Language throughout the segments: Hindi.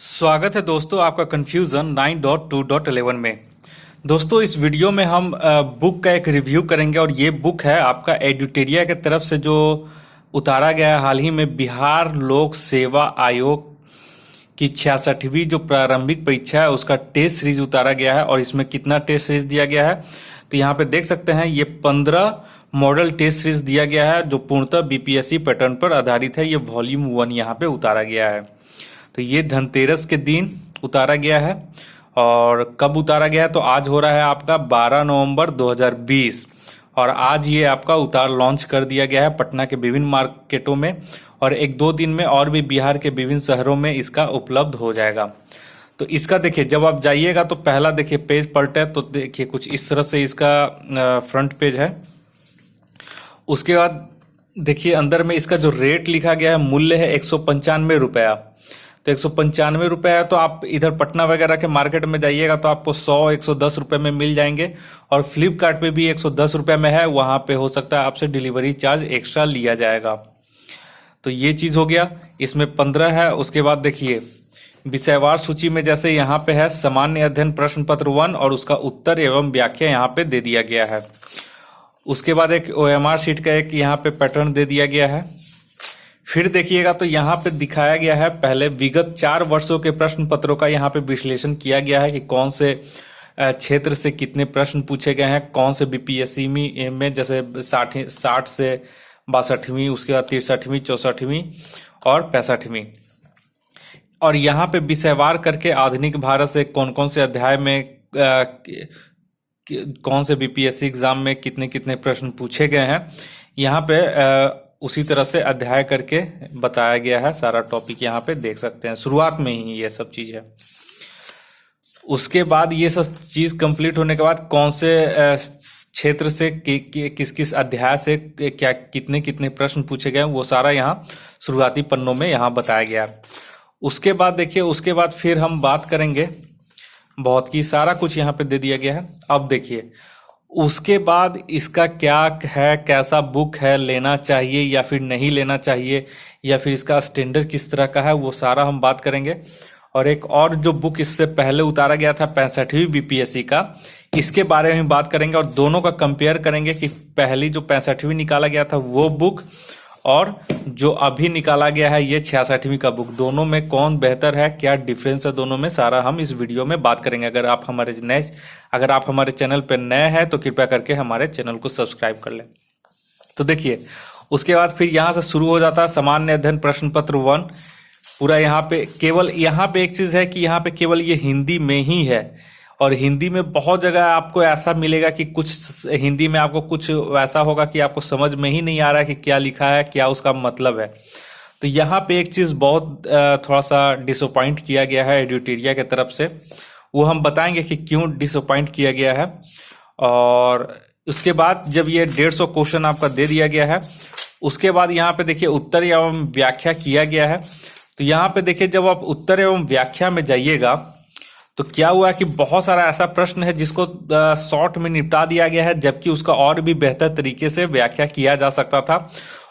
स्वागत है दोस्तों आपका कन्फ्यूज़न 9.2.11 में। दोस्तों इस वीडियो में हम बुक का एक रिव्यू करेंगे और ये बुक है आपका एडुटेरिया की तरफ से जो उतारा गया है हाल ही में बिहार लोक सेवा आयोग की 66वीं जो प्रारंभिक परीक्षा है उसका टेस्ट सीरीज उतारा गया है। और इसमें कितना टेस्ट सीरीज दिया गया है तो यहाँ पे देख सकते हैं, ये 15 मॉडल टेस्ट सीरीज दिया गया है जो पूर्णतः बीपीएससी पैटर्न पर आधारित है। ये वॉल्यूम 1 यहाँ पे उतारा गया है। तो ये धनतेरस के दिन उतारा गया है। और कब उतारा गया है तो आज हो रहा है आपका 12 नवंबर 2020 और आज ये आपका लॉन्च कर दिया गया है पटना के विभिन्न मार्केटों में और एक दो दिन में और भी बिहार के विभिन्न शहरों में इसका उपलब्ध हो जाएगा। तो इसका देखिए, जब आप जाइएगा तो पहला देखिए पेज पलटे तो देखिए कुछ इस तरह से इसका फ्रंट पेज है। उसके बाद देखिए अंदर में इसका जो रेट लिखा गया है, मूल्य है 195 रुपया। तो 195 रुपये है। तो आप इधर पटना वगैरह के मार्केट में जाइएगा तो आपको 100-110 रुपये में मिल जाएंगे और फ्लिपकार्ट पे भी 110 रुपये में है। वहां पे हो सकता है आपसे डिलीवरी चार्ज एक्स्ट्रा लिया जाएगा। तो ये चीज हो गया, इसमें 15 है। उसके बाद देखिए विषयवार सूची में जैसे यहाँ पे है सामान्य अध्ययन प्रश्न पत्र 1 और उसका उत्तर एवं व्याख्या यहाँ पे दे दिया गया है। उसके बाद एक ओएमआर शीट का एक यहाँ पे पैटर्न दे दिया गया है। फिर देखिएगा तो यहाँ पे दिखाया गया है पहले विगत 4 वर्षों के प्रश्न पत्रों का यहाँ पे विश्लेषण किया गया है कि कौन से क्षेत्र से कितने प्रश्न पूछे गए हैं, कौन से बीपीएससी में जैसे 60 से 62वीं, उसके बाद 63वीं, 64वीं और 65वीं। और यहाँ पे विषयवार करके आधुनिक भारत से कौन कौन से अध्याय में कौन से बीपीएससी एग्जाम में कितने कितने प्रश्न पूछे गए हैं, यहाँ पे उसी तरह से अध्याय करके बताया गया है। सारा टॉपिक यहाँ पे देख सकते हैं, शुरुआत में ही ये सब चीज है। उसके बाद ये सब चीज कंप्लीट होने के बाद कौन से क्षेत्र से किस किस अध्याय से क्या कितने कितने प्रश्न पूछे गए वो सारा यहाँ शुरुआती पन्नों में यहाँ बताया गया। उसके बाद देखिए, उसके बाद फिर हम बात करेंगे बहुत की सारा कुछ यहाँ पे दे दिया गया है। अब देखिए उसके बाद इसका क्या है, कैसा बुक है, लेना चाहिए या फिर नहीं लेना चाहिए, या फिर इसका स्टैंडर्ड किस तरह का है, वो सारा हम बात करेंगे। और एक और जो बुक इससे पहले उतारा गया था 65वीं बीपीएससी का, इसके बारे में बात करेंगे और दोनों का कंपेयर करेंगे कि पहली जो 65वीं निकाला गया था वो बुक और जो अभी निकाला गया है ये 66वीं का बुक, दोनों में कौन बेहतर है, क्या डिफरेंस है दोनों में, सारा हम इस वीडियो में बात करेंगे। अगर आप हमारे चैनल पर नए हैं तो कृपया करके हमारे चैनल को सब्सक्राइब कर लें। तो देखिए उसके बाद फिर यहाँ से शुरू हो जाता है सामान्य अध्ययन प्रश्न पत्र 1 पूरा। यहाँ पे केवल यहाँ पे एक चीज है कि यहाँ पे केवल ये हिंदी में ही है और हिंदी में बहुत जगह आपको ऐसा मिलेगा कि कुछ हिंदी में आपको कुछ ऐसा होगा कि आपको समझ में ही नहीं आ रहा है कि क्या लिखा है, क्या उसका मतलब है। तो यहाँ पे एक चीज बहुत थोड़ा सा डिसअपॉइंट किया गया है एडुटेरिया की तरफ से, वो हम बताएंगे कि क्यों डिसअपॉइंट किया गया है। और उसके बाद जब ये 150 क्वेश्चन आपका दे दिया गया है, उसके बाद यहाँ पे देखिए उत्तर एवं व्याख्या किया गया है। तो यहाँ पे देखिए जब आप उत्तर एवं व्याख्या में जाइएगा तो क्या हुआ कि बहुत सारा ऐसा प्रश्न है जिसको शॉर्ट में निपटा दिया गया है, जबकि उसका और भी बेहतर तरीके से व्याख्या किया जा सकता था।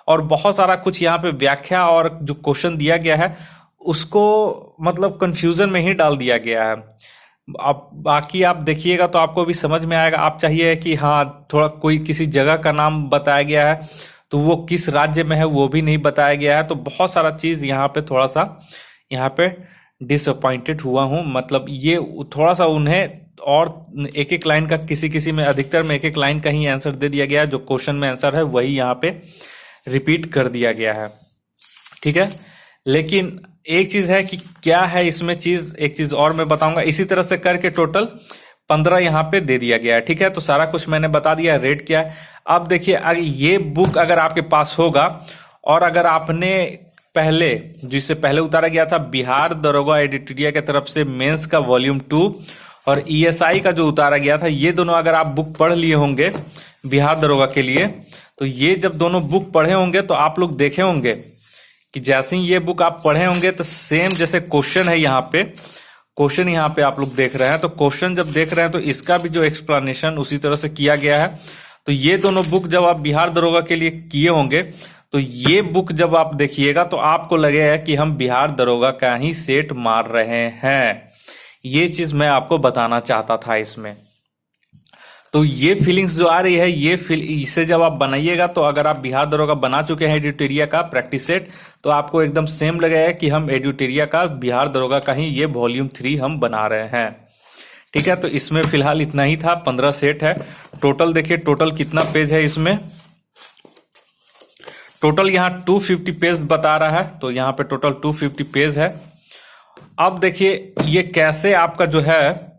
और बहुत सारा कुछ यहाँ पे व्याख्या और जो क्वेश्चन दिया गया है उसको मतलब कंफ्यूजन में ही डाल दिया गया है। अब बाकी आप देखिएगा तो आपको भी समझ में आएगा। आप चाहिए कि हाँ थोड़ा कोई किसी जगह का नाम बताया गया है तो वो किस राज्य में है वो भी नहीं बताया गया है। तो बहुत सारा चीज यहाँ पे थोड़ा सा यहाँ पे डिसअपॉइंटेड हुआ हूँ। मतलब ये थोड़ा सा उन्हें और एक एक लाइन का किसी में अधिकतर में एक एक लाइन का ही आंसर दे दिया गया है, जो क्वेश्चन में आंसर है वही यहाँ पे रिपीट कर दिया गया है। ठीक है, लेकिन एक चीज है कि क्या है इसमें चीज, एक चीज और मैं बताऊंगा। इसी तरह से करके टोटल 15 यहाँ पे दे दिया गया है। ठीक है, तो सारा कुछ मैंने बता दिया, रेट क्या है। अब देखिए ये बुक अगर आपके पास होगा और अगर आपने पहले जिससे पहले उतारा गया था बिहार दरोगा एडिटोरिया की तरफ से मेंस का वॉल्यूम 2 और ईएसआई का जो उतारा गया था, ये दोनों अगर आप बुक पढ़ लिए होंगे बिहार दरोगा के लिए, तो ये जब दोनों बुक पढ़े होंगे तो आप लोग देखे होंगे कि जैसे ही ये बुक आप पढ़े होंगे तो सेम जैसे क्वेश्चन है यहाँ पे, क्वेश्चन यहाँ पे आप लोग देख रहे हैं, तो क्वेश्चन जब देख रहे हैं तो इसका भी जो एक्सप्लेनेशन उसी तरह से किया गया है। तो ये दोनों बुक जब आप बिहार दरोगा के लिए किए होंगे तो ये बुक जब आप देखिएगा तो आपको लगेगा कि हम बिहार दरोगा का ही सेट मार रहे हैं। ये चीज मैं आपको बताना चाहता था इसमें। तो ये फीलिंग्स जो आ रही है, इसे जब आप बनाइएगा तो अगर आप बिहार दरोगा बना चुके हैं एडिटोरिया का प्रैक्टिस सेट, तो आपको एकदम सेम लगेगा कि हम एडिटोरिया का बिहार दरोगा का ही ये वॉल्यूम 3 हम बना रहे हैं। ठीक है, तो इसमें फिलहाल इतना ही था, 15 सेट है टोटल। देखिए टोटल कितना पेज है इसमें, टोटल यहाँ 250 पेज बता रहा है, तो यहाँ पे टोटल 250 पेज है। अब देखिए ये कैसे आपका जो है,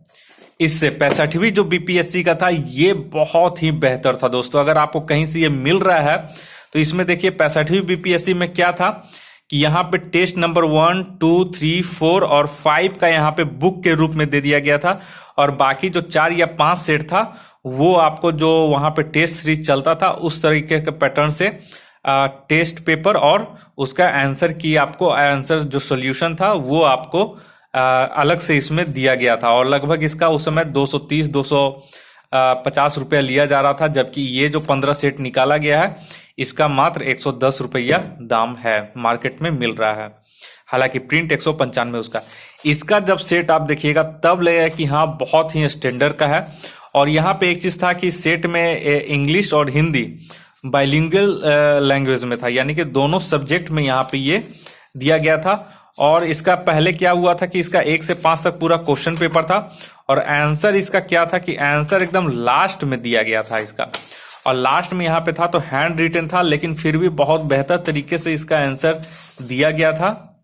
इससे 65वीं जो बीपीएससी का था ये बहुत ही बेहतर था दोस्तों। अगर आपको कहीं से ये मिल रहा है तो इसमें देखिए 65वीं बीपीएससी में क्या था कि यहाँ पे टेस्ट नंबर 1, 2, 3, 4 और 5 का यहाँ पे बुक के रूप में दे दिया गया था, और बाकी जो 4 या 5 सेट था वो आपको जो वहां पे टेस्ट सीरीज चलता था उस तरीके के पैटर्न से टेस्ट पेपर और उसका आंसर की आपको आंसर जो सॉल्यूशन था वो आपको अलग से इसमें दिया गया था। और लगभग इसका उस समय 230-250 रुपया लिया जा रहा था, जबकि ये जो 15 सेट निकाला गया है इसका मात्र 110 रुपया दाम है, मार्केट में मिल रहा है। हालांकि प्रिंट 195 उसका। इसका जब सेट आप देखिएगा तब लगेगा कि हाँ बहुत ही स्टैंडर्ड का है। और यहाँ पे एक चीज था कि सेट में इंग्लिश और हिंदी बाइलिंगुअल लैंग्वेज में था, यानी कि दोनों सब्जेक्ट में यहाँ पे ये दिया गया था। और इसका पहले क्या हुआ था कि इसका 1 से 5 तक पूरा क्वेश्चन पेपर था, और आंसर इसका क्या था कि आंसर एकदम लास्ट में दिया गया था इसका, और लास्ट में यहाँ पे था तो हैंड रिटन था, लेकिन फिर भी बहुत बेहतर तरीके से इसका आंसर दिया गया था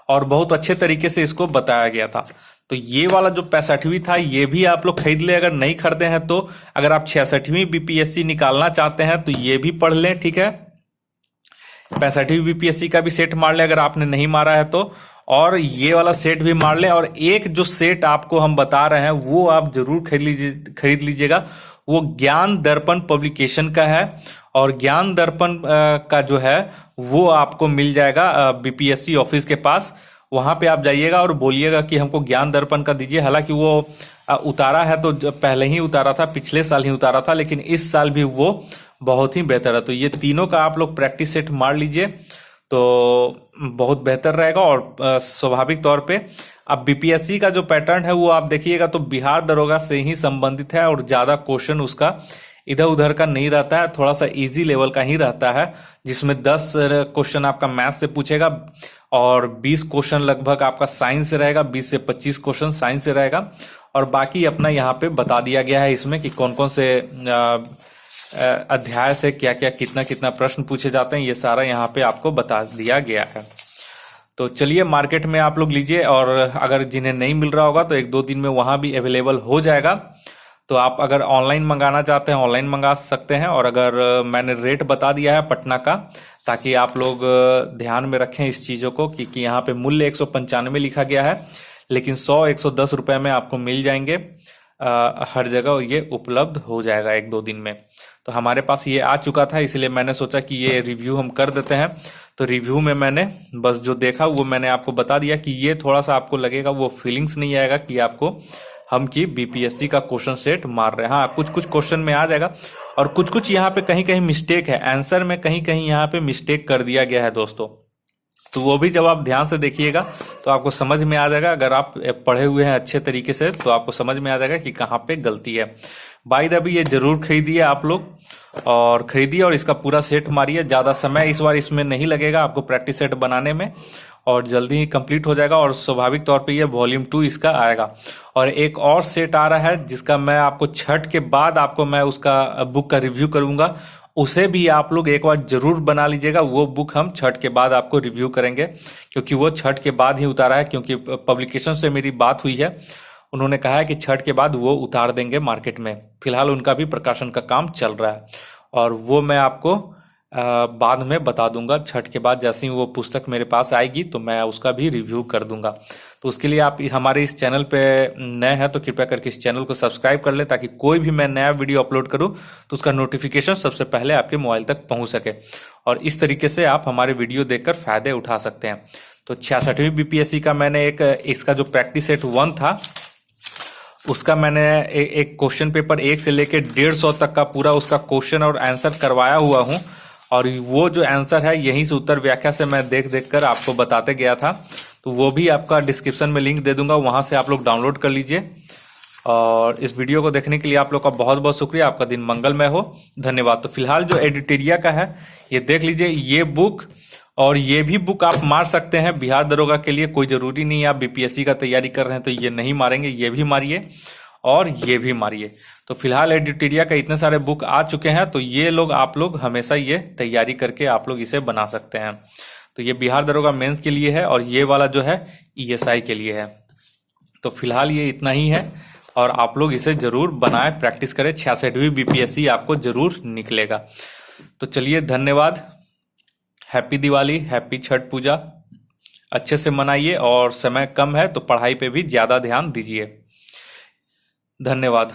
और बहुत अच्छे तरीके से इसको बताया गया था। तो ये वाला जो 65वीं था ये भी आप लोग खरीद ले, अगर नहीं खरीदे हैं तो। अगर आप 66वीं बीपीएससी निकालना चाहते हैं तो ये भी पढ़ लें, ठीक है। 65वीं बीपीएससी का भी सेट मार लें अगर आपने नहीं मारा है तो, और ये वाला सेट भी मार लें। और एक जो सेट आपको हम बता रहे हैं वो आप जरूर खरीद लीजिएगा, वो ज्ञान दर्पण पब्लिकेशन का है। और ज्ञान दर्पण का जो है वो आपको मिल जाएगा बीपीएससी ऑफिस के पास। वहां पे आप जाइएगा और बोलिएगा कि हमको ज्ञान दर्पण का दीजिए। हालांकि वो उतारा है तो पहले ही उतारा था, पिछले साल ही उतारा था, लेकिन इस साल भी वो बहुत ही बेहतर है। तो ये तीनों का आप लोग प्रैक्टिस सेट मार लीजिए तो बहुत बेहतर रहेगा। और स्वाभाविक तौर पे अब बीपीएससी का जो पैटर्न है वो आप देखिएगा तो बिहार दरोगा से ही संबंधित है, और ज्यादा क्वेश्चन उसका इधर उधर का नहीं रहता है, थोड़ा सा इजी लेवल का ही रहता है, जिसमें 10 क्वेश्चन आपका मैथ से पूछेगा और 20 क्वेश्चन लगभग आपका साइंस से रहेगा, 20 से 25 क्वेश्चन साइंस से रहेगा। और बाकी अपना यहाँ पे बता दिया गया है इसमें कि कौन कौन से अध्याय से क्या क्या कितना कितना प्रश्न पूछे जाते हैं, ये सारा यहाँ पे आपको बता दिया गया है। तो चलिए मार्केट में आप लोग लीजिए, और अगर जिन्हें नहीं मिल रहा होगा तो 1-2 दिन में वहां भी अवेलेबल हो जाएगा। तो आप अगर ऑनलाइन मंगाना चाहते हैं ऑनलाइन मंगा सकते हैं। और अगर मैंने रेट बता दिया है पटना का, ताकि आप लोग ध्यान में रखें इस चीजों को कि यहाँ पे मूल्य 195 लिखा गया है, लेकिन 100-110 रुपए में आपको मिल जाएंगे। हर जगह ये उपलब्ध हो जाएगा 1-2 दिन में। तो हमारे पास ये आ चुका था, इसलिए मैंने सोचा कि ये रिव्यू हम कर देते हैं। तो रिव्यू में मैंने बस जो देखा वो मैंने आपको बता दिया कि ये थोड़ा सा आपको लगेगा, वो फीलिंग्स नहीं आएगा कि आपको हम की बीपीएससी का क्वेश्चन सेट मार रहे हैं। हाँ, कुछ कुछ क्वेश्चन में आ जाएगा, और कुछ कुछ यहाँ पे कहीं कहीं मिस्टेक है, आंसर में कहीं कहीं यहाँ पे मिस्टेक कर दिया गया है दोस्तों। तो वो भी जब आप ध्यान से देखिएगा तो आपको समझ में आ जाएगा। अगर आप पढ़े हुए हैं अच्छे तरीके से तो आपको समझ में आ जाएगा कि कहाँ पे गलती है। बाय द वे ये जरूर खरीदिए आप लोग, और खरीदिए और इसका पूरा सेट मारिए। ज्यादा समय इस बार इसमें नहीं लगेगा आपको प्रैक्टिस सेट बनाने में, और जल्दी ही कंप्लीट हो जाएगा। और स्वाभाविक तौर पे ये वॉल्यूम 2 इसका आएगा। और एक और सेट आ रहा है जिसका मैं आपको छठ के बाद आपको मैं उसका बुक का रिव्यू करूंगा, उसे भी आप लोग एक बार जरूर बना लीजिएगा। वो बुक हम छठ के बाद आपको रिव्यू करेंगे, क्योंकि वो छठ के बाद ही उतारा है। क्योंकि पब्लिकेशन से मेरी बात हुई है, उन्होंने कहा है कि छठ के बाद वो उतार देंगे मार्केट में। फिलहाल उनका भी प्रकाशन का काम चल रहा है, और वो मैं आपको बाद में बता दूंगा। छठ के बाद जैसे ही वो पुस्तक मेरे पास आएगी तो मैं उसका भी रिव्यू कर दूंगा। तो उसके लिए आप हमारे इस चैनल पे नए हैं तो कृपया करके इस चैनल को सब्सक्राइब कर लें, ताकि कोई भी मैं नया वीडियो अपलोड करूं तो उसका नोटिफिकेशन सबसे पहले आपके मोबाइल तक पहुंच सके। और इस तरीके से आप हमारे वीडियो देखकर फायदे उठा सकते हैं। तो 66वीं बीपीएससी का मैंने इसका जो प्रैक्टिस सेट 1 था उसका मैंने एक क्वेश्चन पेपर 1 से लेकर 150 तक का पूरा उसका क्वेश्चन और आंसर करवाया हुआ हूं। और वो जो आंसर है यहीं से उत्तर व्याख्या से मैं देख देख कर आपको बताते गया था, तो वो भी आपका डिस्क्रिप्शन में लिंक दे दूंगा, वहां से आप लोग डाउनलोड कर लीजिए। और इस वीडियो को देखने के लिए आप लोग का बहुत बहुत शुक्रिया। आपका दिन मंगलमय हो। धन्यवाद। तो फिलहाल जो एडिटेरिया का है ये देख लीजिए, ये बुक और ये भी बुक आप मार सकते हैं बिहार दरोगा के लिए। कोई जरूरी नहीं है आप बीपीएससी का तैयारी कर रहे हैं तो ये नहीं मारेंगे, ये भी मारिए और ये भी मारिए। तो फिलहाल एडिटेरिया का इतने सारे बुक आ चुके हैं, तो ये लोग आप लोग हमेशा ये तैयारी करके आप लोग इसे बना सकते हैं। तो ये बिहार दरोगा मेंस के लिए है और ये वाला जो है ईएसआई के लिए है। तो फिलहाल ये इतना ही है और आप लोग इसे जरूर बनाएं, प्रैक्टिस करें। 66वीं बीपीएससी आपको जरूर निकलेगा। तो चलिए, धन्यवाद। हैप्पी दिवाली, हैप्पी छठ पूजा। अच्छे से मनाइए और समय कम है तो पढ़ाई पे भी ज्यादा ध्यान दीजिए। धन्यवाद।